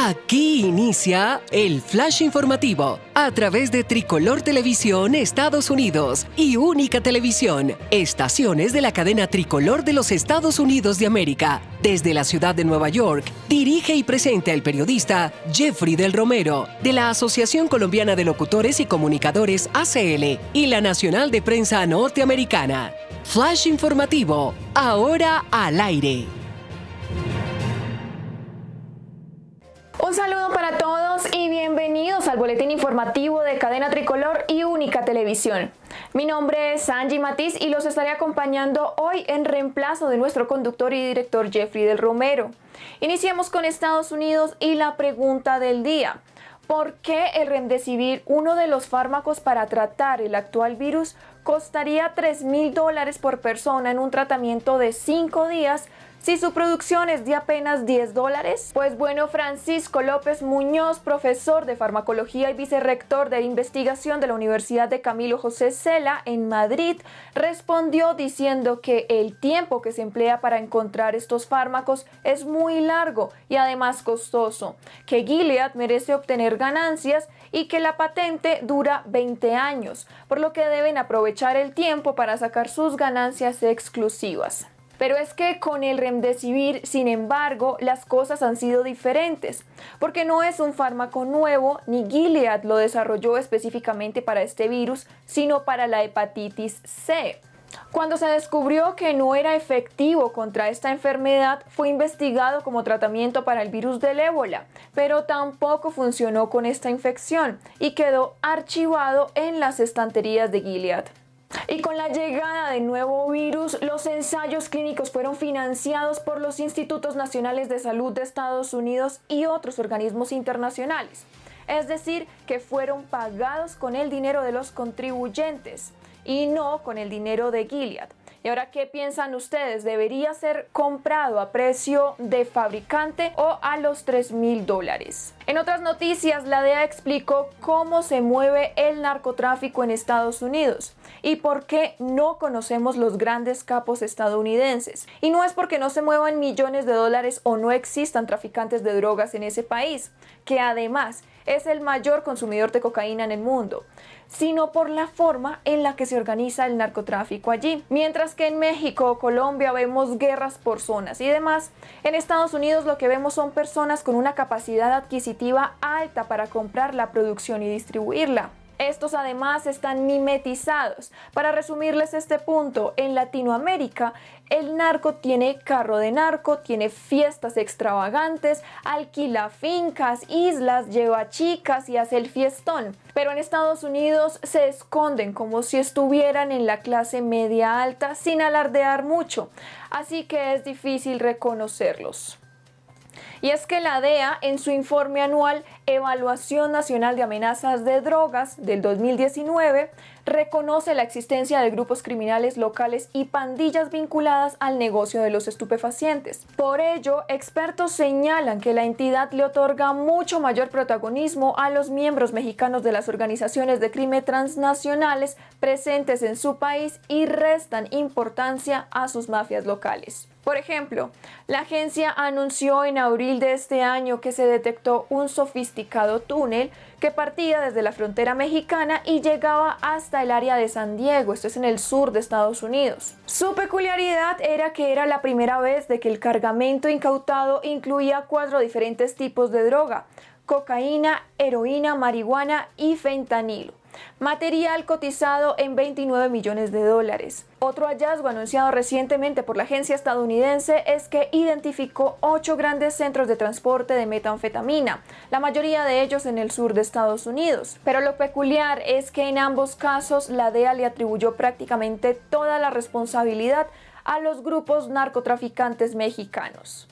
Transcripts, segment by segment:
Aquí inicia el Flash Informativo a través de Tricolor Televisión Estados Unidos y Única Televisión, estaciones de la cadena Tricolor de los Estados Unidos de América. Desde la ciudad de Nueva York, dirige y presenta el periodista Jeffrey del Romero, de la Asociación Colombiana de Locutores y Comunicadores ACL y la Nacional de Prensa Norteamericana. Flash Informativo, ahora al aire. Un saludo para todos y bienvenidos al boletín informativo de Cadena Tricolor y Única Televisión. Mi nombre es Angie Matiz y los estaré acompañando hoy en reemplazo de nuestro conductor y director Jeffrey del Romero. Iniciamos con Estados Unidos y la pregunta del día. ¿Por qué el Remdesivir, uno de los fármacos para tratar el actual virus, costaría $3.000 por persona en un tratamiento de 5 días si su producción es de apenas $10? Pues bueno, Francisco López Muñoz, profesor de farmacología y vicerrector de investigación de la Universidad de Camilo José Cela en Madrid, respondió diciendo que el tiempo que se emplea para encontrar estos fármacos es muy largo y además costoso, que Gilead merece obtener ganancias y que la patente dura 20 años, por lo que deben aprovechar el tiempo para sacar sus ganancias exclusivas. Pero es que con el Remdesivir, sin embargo, las cosas han sido diferentes, porque no es un fármaco nuevo, ni Gilead lo desarrolló específicamente para este virus, sino para la hepatitis C. Cuando se descubrió que no era efectivo contra esta enfermedad, fue investigado como tratamiento para el virus del ébola, pero tampoco funcionó con esta infección y quedó archivado en las estanterías de Gilead. Y con la llegada del nuevo virus, los ensayos clínicos fueron financiados por los Institutos Nacionales de Salud de Estados Unidos y otros organismos internacionales. Es decir, que fueron pagados con el dinero de los contribuyentes y no con el dinero de Gilead. ¿Y ahora qué piensan ustedes? ¿Debería ser comprado a precio de fabricante o a los $3.000? En otras noticias, la DEA explicó cómo se mueve el narcotráfico en Estados Unidos y por qué no conocemos los grandes capos estadounidenses. Y no es porque no se muevan millones de dólares o no existan traficantes de drogas en ese país, que además es el mayor consumidor de cocaína en el mundo, sino por la forma en la que se organiza el narcotráfico allí. Mientras que en México o Colombia vemos guerras por zonas y demás, en Estados Unidos lo que vemos son personas con una capacidad adquisitiva alta para comprar la producción y distribuirla. Estos además están mimetizados. Para resumirles este punto, en Latinoamérica el narco tiene carro de narco, tiene fiestas extravagantes, alquila fincas, islas, lleva chicas y hace el fiestón. Pero en Estados Unidos se esconden como si estuvieran en la clase media alta sin alardear mucho, así que es difícil reconocerlos. Y es que la DEA, en su informe anual Evaluación Nacional de Amenazas de Drogas del 2019, reconoce la existencia de grupos criminales locales y pandillas vinculadas al negocio de los estupefacientes. Por ello, expertos señalan que la entidad le otorga mucho mayor protagonismo a los miembros mexicanos de las organizaciones de crimen transnacionales presentes en su país y restan importancia a sus mafias locales. Por ejemplo, la agencia anunció en abril de este año que se detectó un sofisticado túnel que partía desde la frontera mexicana y llegaba hasta el área de San Diego, esto es en el sur de Estados Unidos. Su peculiaridad era que era la primera vez de que el cargamento incautado incluía 4 diferentes tipos de droga: cocaína, heroína, marihuana y fentanilo. Material cotizado en $29 millones. Otro hallazgo anunciado recientemente por la agencia estadounidense es que identificó 8 grandes centros de transporte de metanfetamina, la mayoría de ellos en el sur de Estados Unidos. Pero lo peculiar es que en ambos casos la DEA le atribuyó prácticamente toda la responsabilidad a los grupos narcotraficantes mexicanos.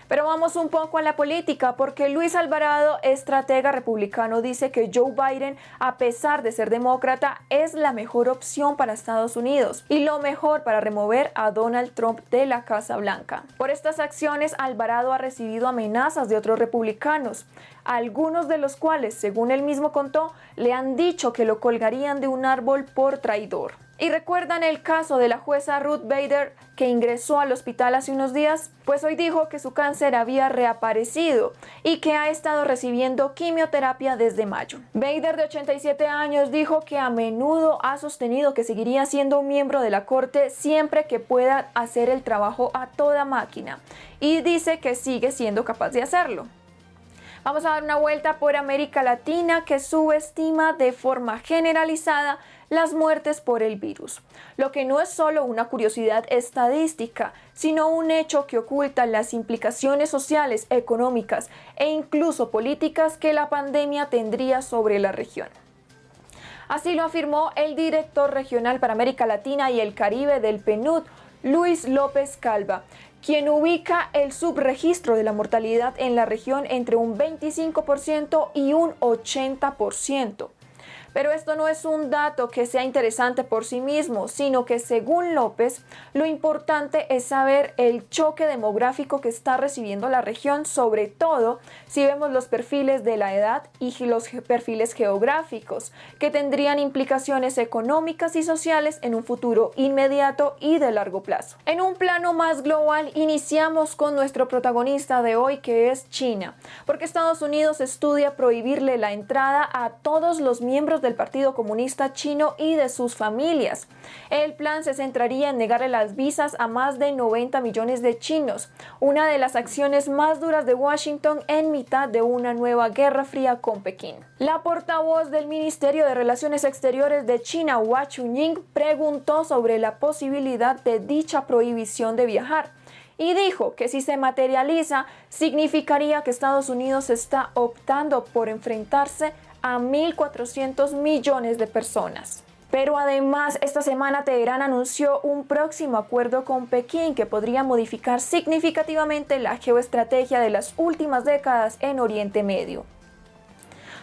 Pero vamos un poco a la política, porque Luis Alvarado, estratega republicano, dice que Joe Biden, a pesar de ser demócrata, es la mejor opción para Estados Unidos y lo mejor para remover a Donald Trump de la Casa Blanca. Por estas acciones, Alvarado ha recibido amenazas de otros republicanos, algunos de los cuales, según él mismo contó, le han dicho que lo colgarían de un árbol por traidor. ¿Y recuerdan el caso de la jueza Ruth Bader que ingresó al hospital hace unos días? Pues hoy dijo que su cáncer había reaparecido y que ha estado recibiendo quimioterapia desde mayo. Bader, de 87 años, dijo que a menudo ha sostenido que seguiría siendo un miembro de la corte siempre que pueda hacer el trabajo a toda máquina, y dice que sigue siendo capaz de hacerlo. Vamos a dar una vuelta por América Latina, que subestima de forma generalizada las muertes por el virus, lo que no es solo una curiosidad estadística, sino un hecho que oculta las implicaciones sociales, económicas e incluso políticas que la pandemia tendría sobre la región. Así lo afirmó el director regional para América Latina y el Caribe del PNUD, Luis López Calva, quien ubica el subregistro de la mortalidad en la región entre un 25% y un 80%. Pero esto no es un dato que sea interesante por sí mismo, sino que, según López, lo importante es saber el choque demográfico que está recibiendo la región, sobre todo si vemos los perfiles de la edad y los perfiles geográficos, que tendrían implicaciones económicas y sociales en un futuro inmediato y de largo plazo. En un plano más global, iniciamos con nuestro protagonista de hoy, que es China, porque Estados Unidos estudia prohibirle la entrada a todos los miembros del Partido Comunista Chino y de sus familias. El plan se centraría en negarle las visas a más de 90 millones de chinos, una de las acciones más duras de Washington en mitad de una nueva guerra fría con Pekín. La portavoz del Ministerio de Relaciones Exteriores de China, Hua Chunying, preguntó sobre la posibilidad de dicha prohibición de viajar y dijo que si se materializa, significaría que Estados Unidos está optando por enfrentarse a 1.400 millones de personas. Pero además, esta semana Teherán anunció un próximo acuerdo con Pekín que podría modificar significativamente la geoestrategia de las últimas décadas en Oriente Medio.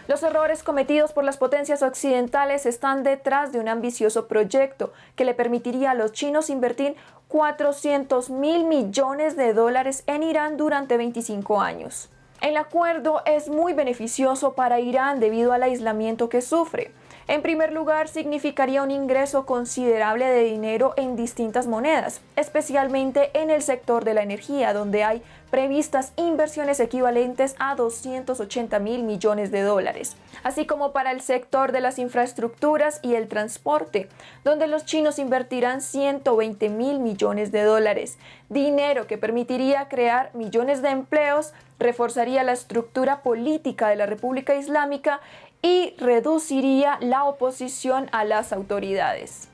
Los errores cometidos por las potencias occidentales están detrás de un ambicioso proyecto que le permitiría a los chinos invertir 400.000 millones de dólares en Irán durante 25 años. El acuerdo es muy beneficioso para Irán debido al aislamiento que sufre. En primer lugar, significaría un ingreso considerable de dinero en distintas monedas, especialmente en el sector de la energía, donde hay previstas inversiones equivalentes a 280.000 millones de dólares, así como para el sector de las infraestructuras y el transporte, donde los chinos invertirán 120.000 millones de dólares, dinero que permitiría crear millones de empleos, reforzaría la estructura política de la República Islámica y reduciría la oposición a las autoridades.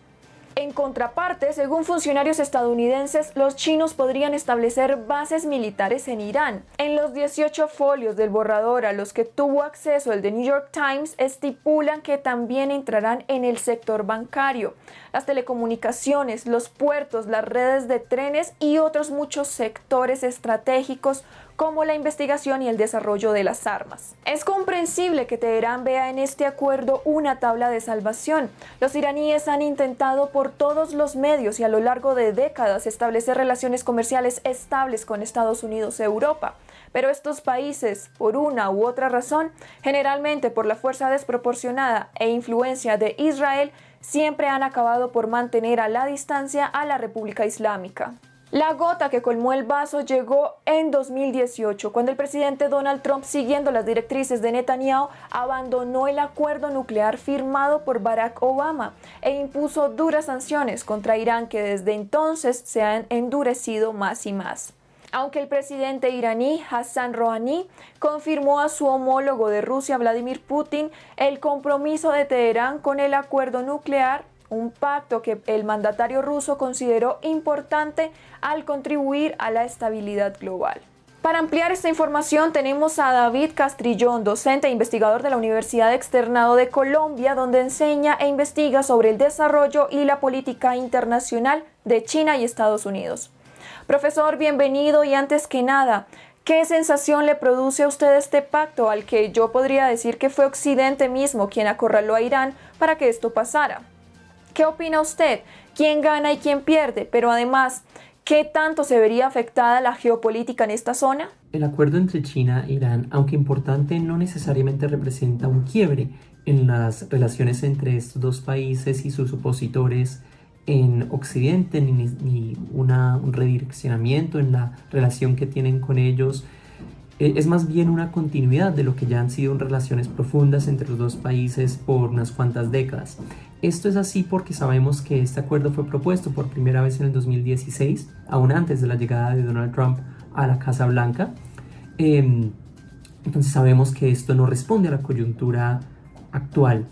En contraparte, según funcionarios estadounidenses, los chinos podrían establecer bases militares en Irán. En los 18 folios del borrador a los que tuvo acceso el The New York Times, estipulan que también entrarán en el sector bancario, las telecomunicaciones, los puertos, las redes de trenes y otros muchos sectores estratégicos como la investigación y el desarrollo de las armas. Es comprensible que Teherán vea en este acuerdo una tabla de salvación. Los iraníes han intentado por todos los medios y a lo largo de décadas establecer relaciones comerciales estables con Estados Unidos e Europa. Pero estos países, por una u otra razón, generalmente por la fuerza desproporcionada e influencia de Israel, siempre han acabado por mantener a la distancia a la República Islámica. La gota que colmó el vaso llegó en 2018, cuando el presidente Donald Trump, siguiendo las directrices de Netanyahu, abandonó el acuerdo nuclear firmado por Barack Obama e impuso duras sanciones contra Irán, que desde entonces se han endurecido más y más. Aunque el presidente iraní Hassan Rouhani confirmó a su homólogo de Rusia, Vladimir Putin, el compromiso de Teherán con el acuerdo nuclear, un pacto que el mandatario ruso consideró importante al contribuir a la estabilidad global. Para ampliar esta información tenemos a David Castrillón, docente e investigador de la Universidad Externado de Colombia, donde enseña e investiga sobre el desarrollo y la política internacional de China y Estados Unidos. Profesor, bienvenido, y antes que nada, ¿qué sensación le produce a usted este pacto al que yo podría decir que fue Occidente mismo quien acorraló a Irán para que esto pasara? ¿Qué opina usted? ¿Quién gana y quién pierde? Pero además, ¿qué tanto se vería afectada la geopolítica en esta zona? El acuerdo entre China e Irán, aunque importante, no necesariamente representa un quiebre en las relaciones entre estos dos países y sus opositores en Occidente ni un redireccionamiento en la relación que tienen con ellos. Es más bien una continuidad de lo que ya han sido relaciones profundas entre los dos países por unas cuantas décadas. Esto es así porque sabemos que este acuerdo fue propuesto por primera vez en el 2016, aún antes de la llegada de Donald Trump a la Casa Blanca. Entonces sabemos que esto no responde a la coyuntura actual.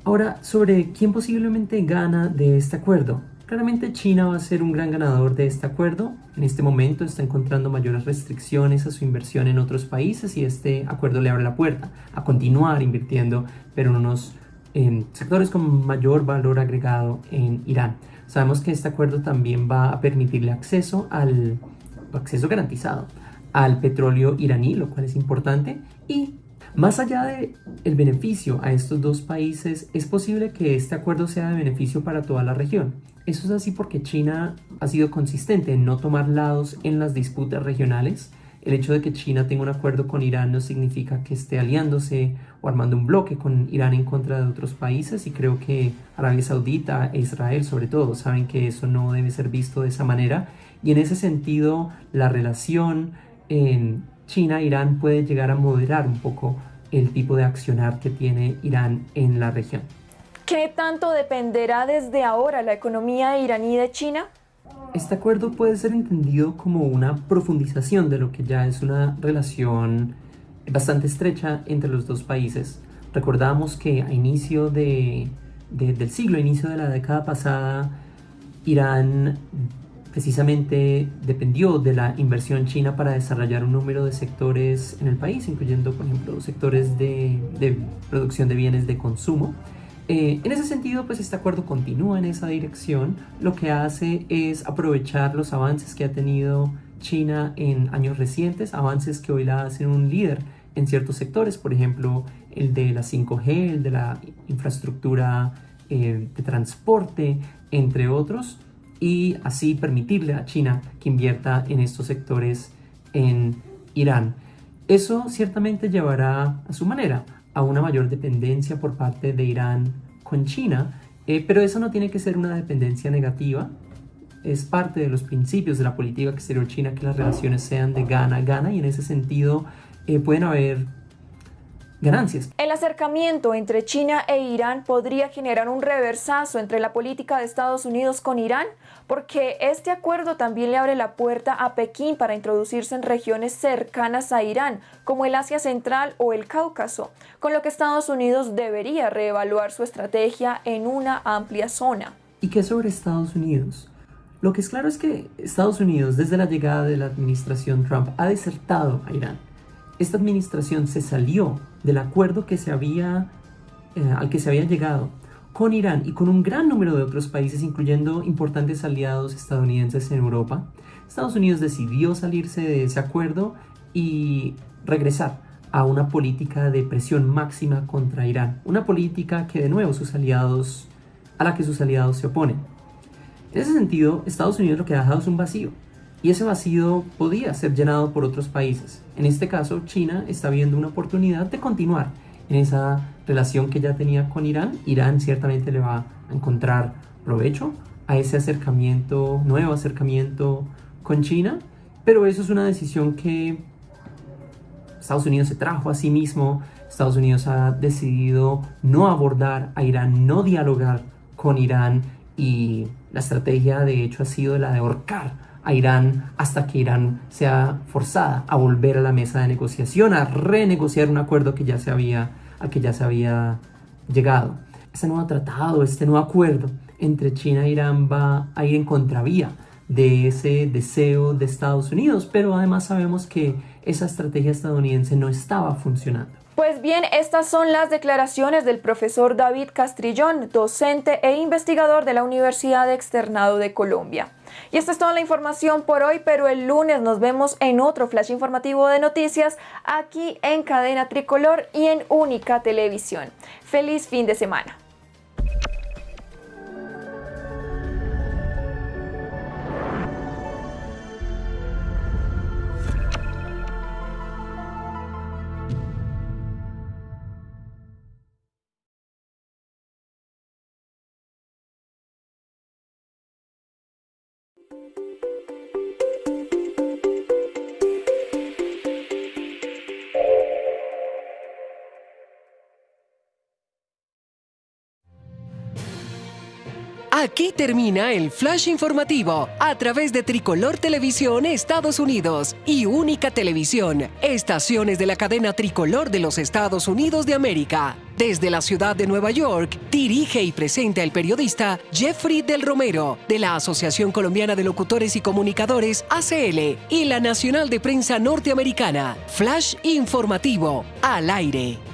Ahora, sobre quién posiblemente gana de este acuerdo. Claramente China va a ser un gran ganador de este acuerdo. En este momento está encontrando mayores restricciones a su inversión en otros países y este acuerdo le abre la puerta a continuar invirtiendo, pero en unos sectores con mayor valor agregado en Irán. Sabemos que este acuerdo también va a permitirle acceso garantizado al petróleo iraní, lo cual es importante. Y más allá del beneficio a estos dos países, es posible que este acuerdo sea de beneficio para toda la región. Eso es así porque China ha sido consistente en no tomar lados en las disputas regionales. El hecho de que China tenga un acuerdo con Irán no significa que esté aliándose o armando un bloque con Irán en contra de otros países, y creo que Arabia Saudita e Israel sobre todo saben que eso no debe ser visto de esa manera, y en ese sentido la relación en China-Irán puede llegar a moderar un poco el tipo de accionar que tiene Irán en la región. ¿Qué tanto dependerá desde ahora la economía iraní de China? Este acuerdo puede ser entendido como una profundización de lo que ya es una relación bastante estrecha entre los dos países. Recordamos que a inicio del siglo, a inicio de la década pasada, Irán precisamente dependió de la inversión china para desarrollar un número de sectores en el país, incluyendo, por ejemplo, sectores de producción de bienes de consumo. En ese sentido, pues este acuerdo continúa en esa dirección. Lo que hace es aprovechar los avances que ha tenido China en años recientes, avances que hoy la hacen un líder en ciertos sectores, por ejemplo, el de la 5G, el de la infraestructura de transporte, entre otros, y así permitirle a China que invierta en estos sectores en Irán. Eso ciertamente llevará a su manera a una mayor dependencia por parte de Irán con China, pero eso no tiene que ser una dependencia negativa. Es parte de los principios de la política exterior china que las relaciones sean de gana-gana, y en ese sentido pueden haber ganancias. El acercamiento entre China e Irán podría generar un reversazo entre la política de Estados Unidos con Irán, porque este acuerdo también le abre la puerta a Pekín para introducirse en regiones cercanas a Irán, como el Asia Central o el Cáucaso, con lo que Estados Unidos debería reevaluar su estrategia en una amplia zona. ¿Y qué sobre Estados Unidos? Lo que es claro es que Estados Unidos, desde la llegada de la administración Trump, ha desertado a Irán. Esta administración se salió del acuerdo al que se había llegado con Irán y con un gran número de otros países, incluyendo importantes aliados estadounidenses en Europa. Estados Unidos decidió salirse de ese acuerdo y regresar a una política de presión máxima contra Irán, una política que de nuevo a la que sus aliados se oponen. En ese sentido, Estados Unidos lo que ha dejado es un vacío, y ese vacío podía ser llenado por otros países. En este caso, China está viendo una oportunidad de continuar en esa relación que ya tenía con Irán. Irán ciertamente le va a encontrar provecho a ese nuevo acercamiento con China, pero eso es una decisión que Estados Unidos se trajo a sí mismo. Estados Unidos ha decidido no abordar a Irán, no dialogar con Irán, y la estrategia de hecho ha sido la de ahorcar a Irán hasta que Irán sea forzada a volver a la mesa de negociación, a renegociar un acuerdo al que ya se había llegado. Este nuevo tratado, este nuevo acuerdo entre China e Irán va a ir en contravía de ese deseo de Estados Unidos, pero además sabemos que esa estrategia estadounidense no estaba funcionando. Pues bien, estas son las declaraciones del profesor David Castrillón, docente e investigador de la Universidad Externado de Colombia. Y esta es toda la información por hoy, pero el lunes nos vemos en otro flash informativo de noticias aquí en Cadena Tricolor y en Única Televisión. ¡Feliz fin de semana! Aquí termina el Flash Informativo a través de Tricolor Televisión Estados Unidos y Única Televisión, estaciones de la cadena Tricolor de los Estados Unidos de América. Desde la ciudad de Nueva York, dirige y presenta el periodista Jeffrey del Romero, de la Asociación Colombiana de Locutores y Comunicadores, ACL, y la Nacional de Prensa Norteamericana. Flash Informativo, al aire.